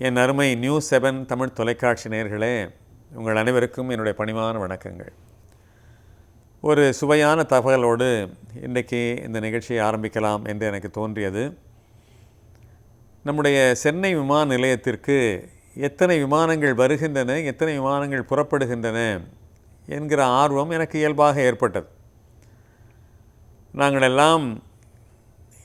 என் அருமை நியூஸ் 7 தமிழ் தொலைக்காட்சி நேயர்களே, உங்கள் அனைவருக்கும் என்னுடைய பணிவான வணக்கங்கள். ஒரு சுவையான தகவலோடு இன்றைக்கு இந்த நிகழ்ச்சியை ஆரம்பிக்கலாம் என்று எனக்கு தோன்றியது. நம்முடைய சென்னை விமான நிலையத்திற்கு எத்தனை விமானங்கள் வருகின்றன, எத்தனை விமானங்கள் புறப்படுகின்றன என்கிற ஆர்வம் எனக்கு இயல்பாக ஏற்பட்டது. நாங்கள் எல்லாம்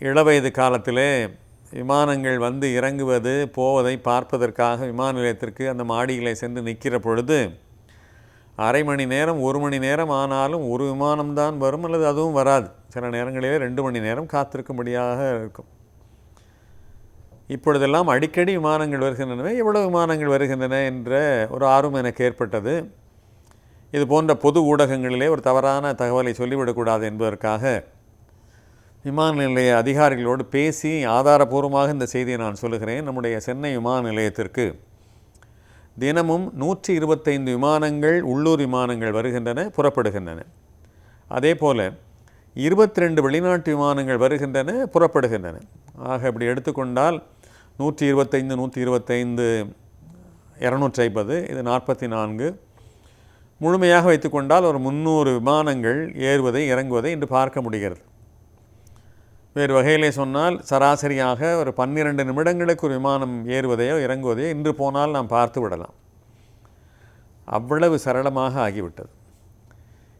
இளவயது காலத்திலே விமானங்கள் வந்து இறங்குவது போவதை பார்ப்பதற்காக விமான நிலையத்திற்கு அந்த மாடிகளை சென்று நிற்கிற பொழுது அரை மணி நேரம் 1 மணி நேரம் ஆனாலும் ஒரு விமானம்தான் வரும், அல்லது அதுவும் வராது. சில நேரங்களிலே 2 மணி நேரம் காத்திருக்கும்படியாக இருக்கும். இப்பொழுதெல்லாம் அடிக்கடி விமானங்கள் வருகின்றன. எவ்வளவு விமானங்கள் வருகின்றன என்ற ஒரு ஆர்வம் எனக்கு ஏற்பட்டது. இது போன்ற பொது ஊடகங்களிலே ஒரு தவறான தகவலை சொல்லிவிடக்கூடாது என்பதற்காக விமான நிலைய அதிகாரிகளோடு பேசி ஆதாரபூர்வமாக இந்த செய்தியை நான் சொல்லுகிறேன். நம்முடைய சென்னை விமான நிலையத்திற்கு தினமும் 125 விமானங்கள் உள்ளூர் விமானங்கள் வருகின்றன, புறப்படுகின்றன. அதே போல் 22 வெளிநாட்டு விமானங்கள் வருகின்றன, புறப்படுகின்றன. ஆக இப்படி எடுத்துக்கொண்டால் 125 125 250, இது 44. முழுமையாக வைத்துக்கொண்டால் ஒரு 300 விமானங்கள் ஏறுவதை இறங்குவதை இன்று பார்க்க முடிகிறது. வேறு வகையிலே சொன்னால் சராசரியாக ஒரு 12 நிமிடங்களுக்கு ஒரு விமானம் ஏறுவதையோ இறங்குவதையோ இன்று போனால் நாம் பார்த்து விடலாம். அவ்வளவு சரளமாக ஆகிவிட்டது.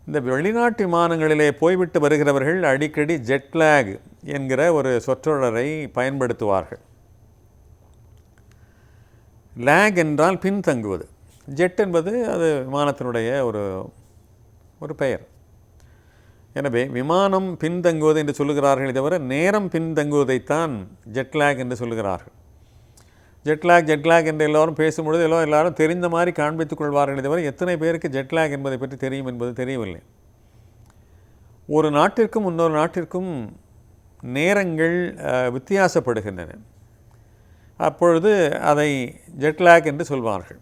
இந்த வெளிநாட்டு விமானங்களிலே போய்விட்டு வருகிறவர்கள் அடிக்கடி ஜெட்லாக் என்கிற ஒரு சொற்றொடரை பயன்படுத்துவார்கள். லேக் என்றால் பின்தங்குவது, ஜெட் என்பது அது விமானத்தினுடைய ஒரு பெயர். எனவே விமானம் பின்தங்குவது என்று சொல்லுகிறார்கள், தவிர நேரம் பின்தங்குவதைத்தான் ஜெட்லாக் என்று சொல்லுகிறார்கள். ஜெட்லாக் என்று எல்லோரும் பேசும்பொழுது எல்லாரும் தெரிந்த மாதிரி காண்பித்துக் கொள்வார்கள், தவிர எத்தனை பேருக்கு ஜெட்லாக் என்பதை பற்றி தெரியும் என்பது தெரியவில்லை. ஒரு நாட்டிற்கும் இன்னொரு நாட்டிற்கும் நேரங்கள் வித்தியாசப்படுகின்றன. அப்பொழுது அதை ஜெட்லாக் என்று சொல்வார்கள்.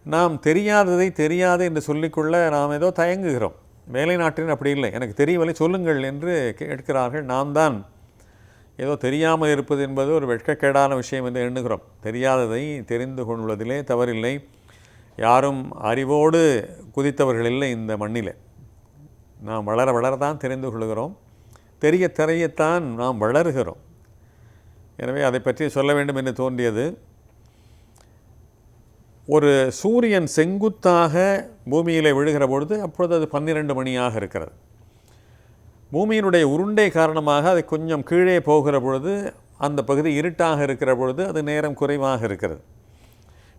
நாம் தெரியாததை தெரியாது என்று சொல்லிக்கொள்ள நாம் ஏதோ தயங்குகிறோம். வேலை நாட்டில் அப்படி இல்லை, எனக்கு தெரியவில்லை சொல்லுங்கள் என்று கேட்கிறார்கள். நாம் தான் ஏதோ தெரியாமல் இருப்பது என்பது ஒரு வெட்கக்கேடான விஷயம் என்று எண்ணுகிறோம். தெரியாததை தெரிந்து கொள்வதிலே தவறில்லை. யாரும் அறிவோடு குதித்தவர்கள் இல்லை இந்த மண்ணில். நாம் வளர வளரத்தான் தெரிந்து கொள்கிறோம், தெரியத்தான் நாம் வளருகிறோம். எனவே அதை பற்றி சொல்ல வேண்டும் என்று தோன்றியது. ஒரு சூரியன் செங்குத்தாக பூமியில் விழுகிற பொழுது அப்பொழுது அது 12 மணியாக இருக்கிறது. பூமியினுடைய உருண்டை காரணமாக அது கொஞ்சம் கீழே போகிற பொழுது அந்த பகுதி இருட்டாக இருக்கிற பொழுது அது நேரம் குறைவாக இருக்கிறது.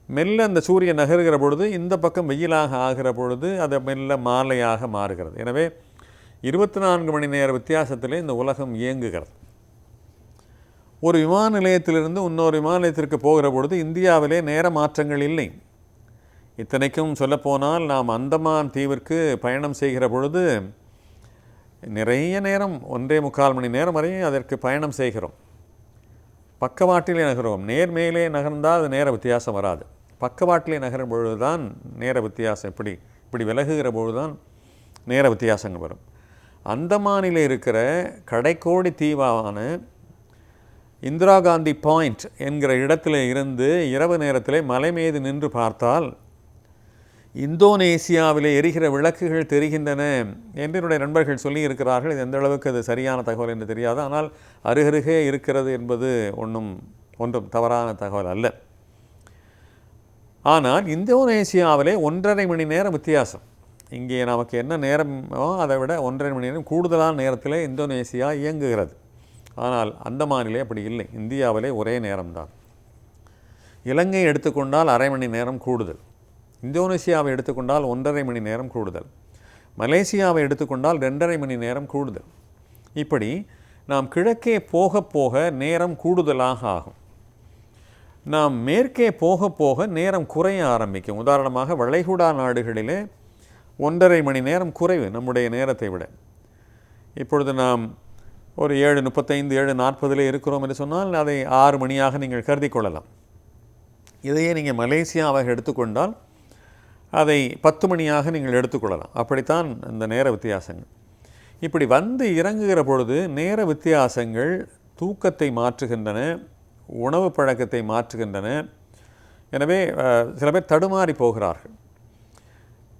மெல்ல அந்த சூரியன் நகர்கிற பொழுது இந்த பக்கம் வெயிலாக ஆகிற பொழுது அது மெல்ல மாலையாக மாறுகிறது. எனவே 24 மணி நேர வித்தியாசத்திலே இந்த உலகம் இயங்குகிறது. ஒரு விமான நிலையத்திலிருந்து இன்னொரு விமான நிலையத்திற்கு போகிற பொழுது இந்தியாவிலே நேர மாற்றங்கள் இல்லை. இத்தனைக்கும் சொல்லப்போனால் நாம் அந்தமான் தீவிற்கு பயணம் செய்கிற பொழுது நிறைய நேரம் 1.25 மணி நேரம் வரை அதற்கு பயணம் செய்கிறோம். பக்கவாட்டிலே நகர்வோம். நேர்மேலே நகர்ந்தால் அது நேர வித்தியாசம் வராது. பக்கவாட்டிலே நகரும் பொழுது தான் நேர வித்தியாசம், இப்படி விலகுகிற பொழுது தான் நேர வித்தியாசங்கள் வரும். அந்தமானிலே இருக்கிற கடைக்கோடி தீவான இந்திரா காந்தி பாயிண்ட் என்கிற இடத்துல இருந்து இரவு நேரத்தில் மலை மீது நின்று பார்த்தால் இந்தோனேசியாவிலே எரிகிற விளக்குகள் தெரிகின்றன என்று என்னுடைய நண்பர்கள் சொல்லியிருக்கிறார்கள். இது எந்த அளவுக்கு அது சரியான தகவல் என்று தெரியாது. ஆனால் அருகருகே இருக்கிறது என்பது ஒன்றும் தவறான தகவல் அல்ல. ஆனால் இந்தோனேசியாவிலே 1.5 மணி நேரம் வித்தியாசம். இங்கே நமக்கு என்ன நேரமோ அதை விட 1.5 மணி நேரம் கூடுதலான நேரத்தில் இந்தோனேசியா இயங்குகிறது. ஆனால் அந்தமானிலே அப்படி இல்லை. இந்தியாவிலே ஒரே நேரம்தான். இலங்கை எடுத்துக்கொண்டால் அரை மணி நேரம் கூடுதல், இந்தோனேசியாவை எடுத்துக்கொண்டால் 1.5 மணி நேரம் கூடுதல், மலேசியாவை எடுத்துக்கொண்டால் 2.5 மணி நேரம் கூடுதல். இப்படி நாம் கிழக்கே போக போக நேரம் கூடுதலாக ஆகும். நாம் மேற்கே போக போக நேரம் குறைய ஆரம்பிக்கும். உதாரணமாக வளைகுடா நாடுகளிலே 1.5 மணி நேரம் குறைவு நம்முடைய நேரத்தை விட. இப்பொழுது நாம் ஒரு 7:35 7:40 இருக்கிறோம் என்று சொன்னால் அதை 6 மணியாக நீங்கள் கருதி கொள்ளலாம். இதையே நீங்கள் மலேசியாவாக எடுத்துக்கொண்டால் அதை 10 மணியாக நீங்கள் எடுத்துக்கொள்ளலாம். அப்படித்தான் இந்த நேர வித்தியாசங்கள். இப்படி வந்து இறங்குகிற பொழுது நேர வித்தியாசங்கள் தூக்கத்தை மாற்றுகின்றன, உணவு பழக்கத்தை மாற்றுகின்றன. எனவே சில பேர் தடுமாறி போகிறார்கள்.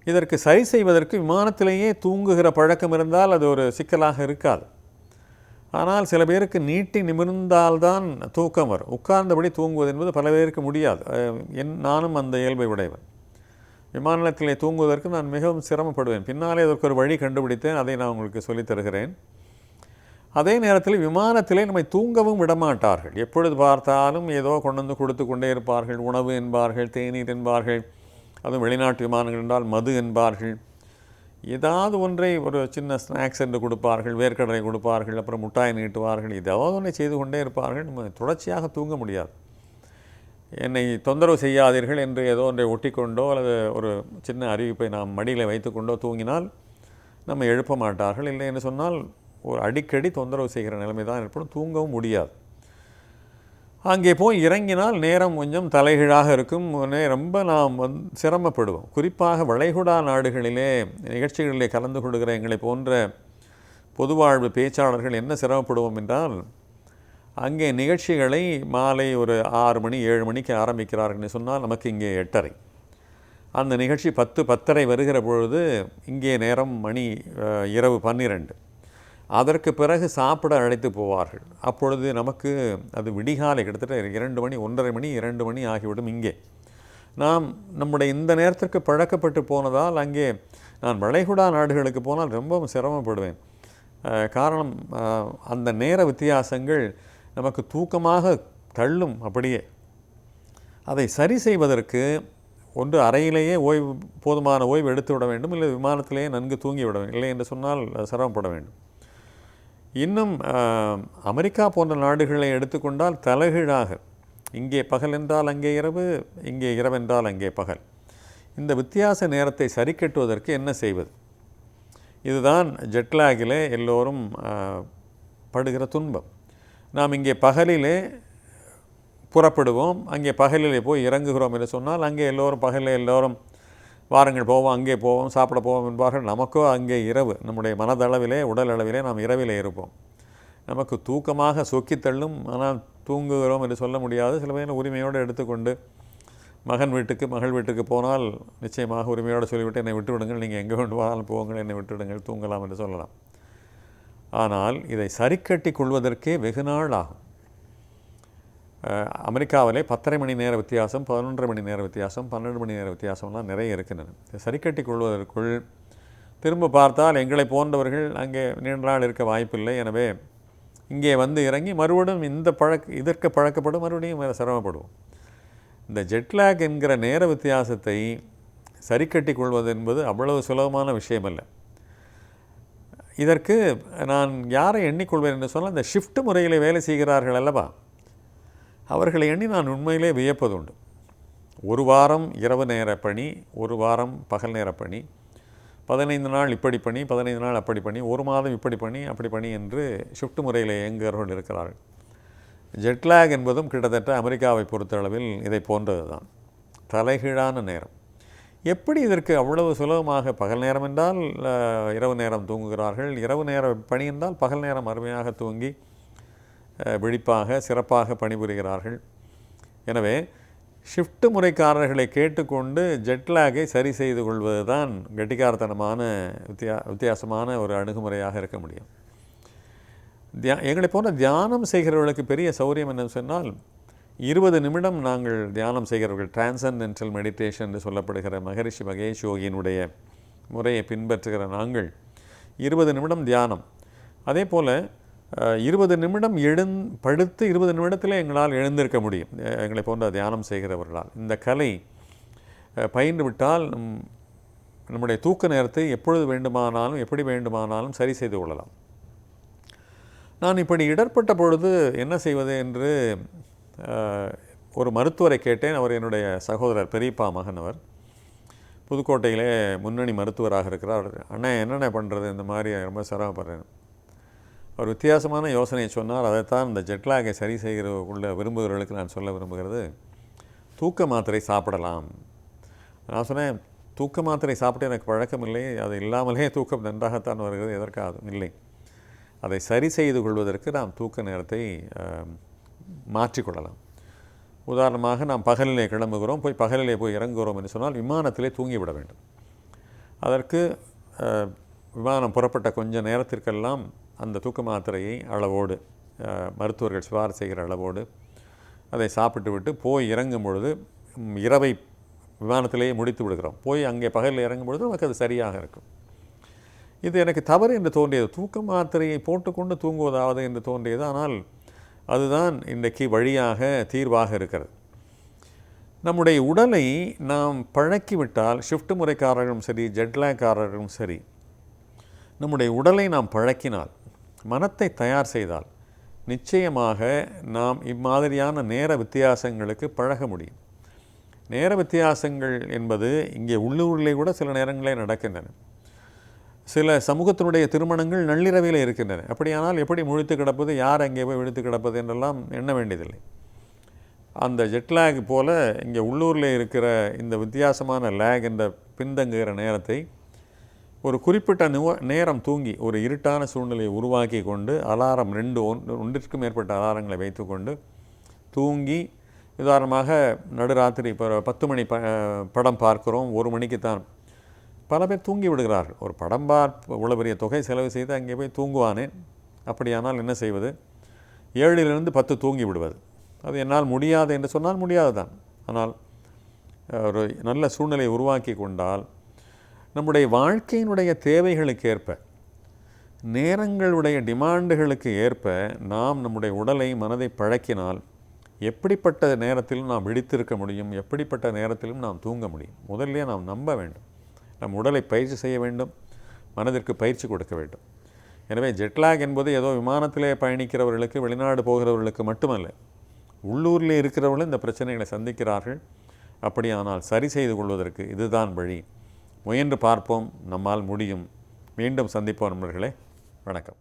இதற்கு சரி செய்வதற்கு விமானத்திலேயே தூங்குகிற பழக்கம் இருந்தால் அது ஒரு சிக்கலாக இருக்காது. ஆனால் சில பேருக்கு நீட்டி நிமிர்ந்தால்தான் தூக்கம் வரும். உட்கார்ந்தபடி தூங்குவது என்பது பல பேருக்கு முடியாது. நானும் அந்த இயல்பை உடையவன். விமான நிலையத்திலே தூங்குவதற்கு நான் மிகவும் சிரமப்படுவேன். பின்னாலே அதற்கு ஒரு வழி கண்டுபிடித்தேன். அதை நான் உங்களுக்கு சொல்லித் தருகிறேன். அதே நேரத்தில் விமானத்திலே நம்மை தூங்கவும் விடமாட்டார்கள். எப்பொழுது பார்த்தாலும் ஏதோ கொண்டு வந்து கொடுத்து கொண்டே இருப்பார்கள். உணவு என்பார்கள், தேநீர் என்பார்கள், அதுவும் வெளிநாட்டு விமானங்கள் என்றால் மது என்பார்கள். ஏதாவது ஒன்றை ஒரு சின்ன ஸ்நாக்ஸ் என்று கொடுப்பார்கள், வேர்க்கடலை கொடுப்பார்கள், அப்புறம் முட்டாய் நீட்டுவார்கள். ஏதாவது ஒன்றை செய்து கொண்டே இருப்பார்கள். நம்ம தொடர்ச்சியாக தூங்க முடியாது. என்னை தொந்தரவு செய்யாதீர்கள் என்று ஏதோ ஒன்றை ஒட்டிக்கொண்டோ அல்லது ஒரு சின்ன அறிவிப்பை நாம் மடியில் வைத்துக்கொண்டோ தூங்கினால் நம்ம எழுப்ப மாட்டார்கள். இல்லை என்று சொன்னால் ஒரு அடிக்கடி தொந்தரவு செய்கிற நிலைமை தான் ஏற்படும். தூங்கவும் முடியாது. அங்கே போய் இறங்கினால் நேரம் கொஞ்சம் தலைகீழாக இருக்கும். ரொம்ப நாம் சிரமப்படுவோம். குறிப்பாக வளைகுடா நாடுகளிலே நிகழ்ச்சிகளிலே கலந்து கொள்கிற எங்களை போன்ற பொதுவாழ்வு பேச்சாளர்கள் என்ன சிரமப்படுவோம் என்றால், அங்கே நிகழ்ச்சிகளை மாலை ஒரு 6 மணி 7 மணிக்கு ஆரம்பிக்கிறார்கள் சொன்னால் நமக்கு இங்கே 8:30. அந்த நிகழ்ச்சி 10-10:30 வருகிற பொழுது இங்கே நேரம் மணி இரவு 12. அதற்கு பிறகு சாப்பிட அழைத்து போவார்கள். அப்பொழுது நமக்கு அது விடிகாலை கிட்டத்தட்ட 2 மணி 1:30 மணி 2 மணி ஆகிவிடும். இங்கே நாம் நம்முடைய இந்த நேரத்திற்கு பழக்கப்பட்டு போனதால் அங்கே நான் வளைகுடா நாடுகளுக்கு போனால் ரொம்பவும் சிரமப்படுவேன். காரணம் அந்த நேர வித்தியாசங்கள் நமக்கு தூக்கமாக தள்ளும். அப்படியே அதை சரி செய்வதற்கு ஒன்று அறையிலேயே போதுமான ஓய்வு எடுத்து விட வேண்டும், இல்லை விமானத்திலேயே நன்கு தூங்கி விட வேண்டும். இல்லை என்று சொன்னால் சிரமப்பட வேண்டும். இன்னும் அமெரிக்கா போன்ற நாடுகளை எடுத்துக்கொண்டால் தலைகீழாக, இங்கே பகல் என்றால் அங்கே இரவு, இங்கே இரவென்றால் அங்கே பகல். இந்த வித்தியாச நேரத்தை சரி கட்டுவதற்கு என்ன செய்வது? இதுதான் ஜெட்லாகிலே எல்லோரும் படுகிற துன்பம். நாம் இங்கே பகலிலே புறப்படுவோம், அங்கே பகலிலே போய் இறங்குகிறோம் என்று சொன்னால் அங்கே எல்லோரும் பகலில் எல்லோரும் வாரங்கள் போவோம், அங்கே போவோம், சாப்பிட போவோம் என்பார்கள். நமக்கோ அங்கே இரவு. நம்முடைய மனதளவிலே உடல் அளவிலே நாம் இரவிலே இருப்போம். நமக்கு தூக்கமாக சொக்கித்தள்ளும். ஆனால் தூங்குகிறோம் என்று சொல்ல முடியாது. சில பேர் உரிமையோடு எடுத்துக்கொண்டு மகன் வீட்டுக்கு மகள் வீட்டுக்கு போனால் நிச்சயமாக உரிமையோடு சொல்லிவிட்டு என்னை விட்டுவிடுங்கள், நீங்கள் எங்கே கொண்டு போனாலும் போங்கள், என்னை விட்டுவிடுங்கள், தூங்கலாம் என்று சொல்லலாம். ஆனால் இதை சரி கட்டி கொள்வதற்கே வெகு நாள் ஆகும். அமெரிக்காவிலே 10:30 மணி நேர வித்தியாசம், 11:30 மணி நேர வித்தியாசம், 12 மணி நேர வித்தியாசம்லாம் நிறைய இருக்கின்றன. சரி கட்டி கொள்வதற்குள் திரும்ப பார்த்தால் எங்களை போன்றவர்கள் அங்கே நீண்ட நாள் இருக்க வாய்ப்பில்லை. எனவே இங்கே வந்து இறங்கி மறுபடியும் இதற்கு பழக்கப்படும், மறுபடியும் சிரமப்படுவோம். இந்த ஜெட்லாக் என்கிற நேர வித்தியாசத்தை சரி கட்டி கொள்வது என்பது அவ்வளவு சுலபமான விஷயமல்ல. இதற்கு நான் யாரை எண்ணிக்கொள்வேன் என்று சொன்னால், இந்த ஷிஃப்ட் முறையில் வேலை செய்கிறார்கள் அல்லவா, அவர்களை எண்ணி நான் உண்மையிலே வியப்பதுண்டு. ஒரு வாரம் இரவு நேர பணி, ஒரு வாரம் பகல் நேர பணி, 15 நாள் இப்படி பணி, 15 நாள் அப்படி பணி, ஒரு மாதம் இப்படி பணி அப்படி பணி என்று ஷிஃப்ட் முறையில் இயங்குகிறவர்கள் இருக்கிறார்கள். ஜெட்லாக் என்பதும் கிட்டத்தட்ட அமெரிக்காவை பொறுத்தளவில் இதை போன்றது தான். தலைகீழான நேரம். எப்படி இதற்கு அவ்வளவு சுலபமாக, பகல் நேரம் என்றால் இரவு நேரம் தூங்குகிறார்கள், இரவு நேர பணி என்றால் பகல் நேரம் அருமையாக தூங்கி விழிப்பாக சிறப்பாக பணிபுரிகிறார்கள். எனவே ஷிஃப்ட் முறைக்காரர்களை கேட்டுக்கொண்டு ஜெட்லாகை சரி செய்து கொள்வது தான் கெட்டிக்காரத்தனமான வித்தியாசமான ஒரு அணுகுமுறையாக இருக்க முடியும். எங்களை போன்ற தியானம் செய்கிறவர்களுக்கு பெரிய சௌரியம் என்னன்னு சொன்னால், 20 நிமிடம் நாங்கள் தியானம் செய்கிறவர்கள், டிரான்சென்டென்டல் மெடிடேஷன் என்று சொல்லப்படுகிற மகரிஷி மகேஷ் யோகியினுடைய முறையை பின்பற்றுகிற நாங்கள் 20 நிமிடம் தியானம். அதே போல் 20 நிமிடம் படுத்து 20 நிமிடத்தில் எங்களால் எழுந்திருக்க முடியும். எங்களை போன்ற தியானம் செய்கிறவர்களால் இந்த கலை பயின்று விட்டால் நம்முடைய தூக்க நேரத்தை எப்பொழுது வேண்டுமானாலும் எப்படி வேண்டுமானாலும் சரி செய்து கொள்ளலாம். நான் இப்படி இடர்பட்ட பொழுது என்ன செய்வது என்று ஒரு மருத்துவரை கேட்டேன். அவர் என்னுடைய சகோதரர், பெரியப்பா மகன். அவர் புதுக்கோட்டையிலே முன்னணி மருத்துவராக இருக்கிறார். அண்ணா என்னென்ன பண்ணுறது, இந்த மாதிரி ரொம்ப சிரமப்படுறேன். அவர் வித்தியாசமான யோசனையை சொன்னார். அதைத்தான் இந்த ஜெட்லாகை சரி செய்கிற விரும்புகிறவர்களுக்கு நான் சொல்ல விரும்புகிறது. தூக்க மாத்திரை சாப்பிடலாம். நான் சொன்னேன், தூக்க மாத்திரை சாப்பிட்டு எனக்கு பழக்கம் இல்லை, அது இல்லாமலே தூக்கம் நன்றாகத்தான் வருகிறது, எதற்காக இல்லை. அதை சரி செய்து கொள்வதற்கு நாம் தூக்க நேரத்தை மாற்றிக்கொள்ளலாம். உதாரணமாக நாம் பகலிலே கிளம்புகிறோம், பகலிலே போய் இறங்குகிறோம் என்று சொன்னால் விமானத்திலே தூங்கிவிட வேண்டும். அதற்கு விமானம் புறப்பட்ட கொஞ்ச நேரத்திற்கெல்லாம் அந்த தூக்க மாத்திரையை அளவோடு மருத்துவர்கள் சிபாரிசு செய்கிற அளவோடு அதை சாப்பிட்டு விட்டு போய் இறங்கும் பொழுது இரவை விமானத்திலேயே முடித்து விடுகிறோம். போய் அங்கே பகலில் இறங்கும் பொழுது நமக்கு அது சரியாக இருக்கும். இது எனக்கு தவறு என்று தோன்றியது. தூக்க மாத்திரையை போட்டுக்கொண்டு தூங்குவதாவது என்று தோன்றியது. ஆனால் அதுதான் இன்றைக்கு வழியாக தீர்வாக இருக்கிறது. நம்முடைய உடலை நாம் பழக்கிவிட்டால், ஷிஃப்ட் முறைக்காரர்களும் சரி, ஜெட்லாக்காரர்களும் சரி, நம்முடைய உடலை நாம் பழக்கினால், மனத்தை தயார் செய்தால், நிச்சயமாக நாம் இம்மாதிரியான நேர வித்தியாசங்களுக்கு பழக முடியும். நேர வித்தியாசங்கள் என்பது இங்கே உள்ளூரிலே கூட சில நேரங்களே நடக்கின்றன. சில சமூகத்தினுடைய திருமணங்கள் நள்ளிரவில் இருக்கின்றன. அப்படியானால் எப்படி முழித்து கிடப்பது, யார் அங்கே போய் விழித்து கிடப்பது என்றெல்லாம் எண்ண வேண்டியதில்லை. அந்த ஜெட்லாக் போல் இங்கே உள்ளூரில் இருக்கிற இந்த வித்தியாசமான லேக் என்ற பின்தங்குகிற நேரத்தை ஒரு குறிப்பிட்ட நேரம் தூங்கி, ஒரு இருட்டான சூழ்நிலையை உருவாக்கி கொண்டு, அலாரம் ஒன்றிற்கும் மேற்பட்ட அலாரங்களை வைத்து கொண்டு தூங்கி, உதாரணமாக நடுராத்திரி இப்போ 10 மணி படம் பார்க்குறோம், 1 மணிக்கு தான் பல பேர் தூங்கி விடுகிறார்கள். ஒரு படம் இவ்வளோ பெரிய தொகை செலவு செய்து அங்கே போய் தூங்குவானே, அப்படியானால் என்ன செய்வது? 7லிருந்து 10 தூங்கி விடுவது. அது என்னால் முடியாது என்று சொன்னால் முடியாது தான். ஆனால் ஒரு நல்ல சூழ்நிலையை உருவாக்கி கொண்டால், நம்முடைய வாழ்க்கையினுடைய தேவைகளுக்கு ஏற்ப, நேரங்களுடைய டிமாண்டுகளுக்கு ஏற்ப நாம் நம்முடைய உடலை மனதை பழக்கினால் எப்படிப்பட்ட நேரத்திலும் நாம் விழித்திருக்க முடியும், எப்படிப்பட்ட நேரத்திலும் நாம் தூங்க முடியும். முதல்ல நாம் நம்ப வேண்டும். நம் உடலை பயிற்சி செய்ய வேண்டும், மனதிற்கு பயிற்சி கொடுக்க வேண்டும். எனவே ஜெட்லாக் என்பது ஏதோ விமானத்திலே பயணிக்கிறவர்களுக்கு, வெளிநாடு போகிறவர்களுக்கு மட்டுமல்ல, உள்ளூரில் இருக்கிறவர்களும் இந்த பிரச்சனைகளை சந்திக்கிறார்கள். அப்படியானால் சரி செய்து கொள்வதற்கு இதுதான் வழி. முயன்று பார்ப்போம், நம்மால் முடியும். மீண்டும் சந்திப்போம் நண்பர்களே. வணக்கம்.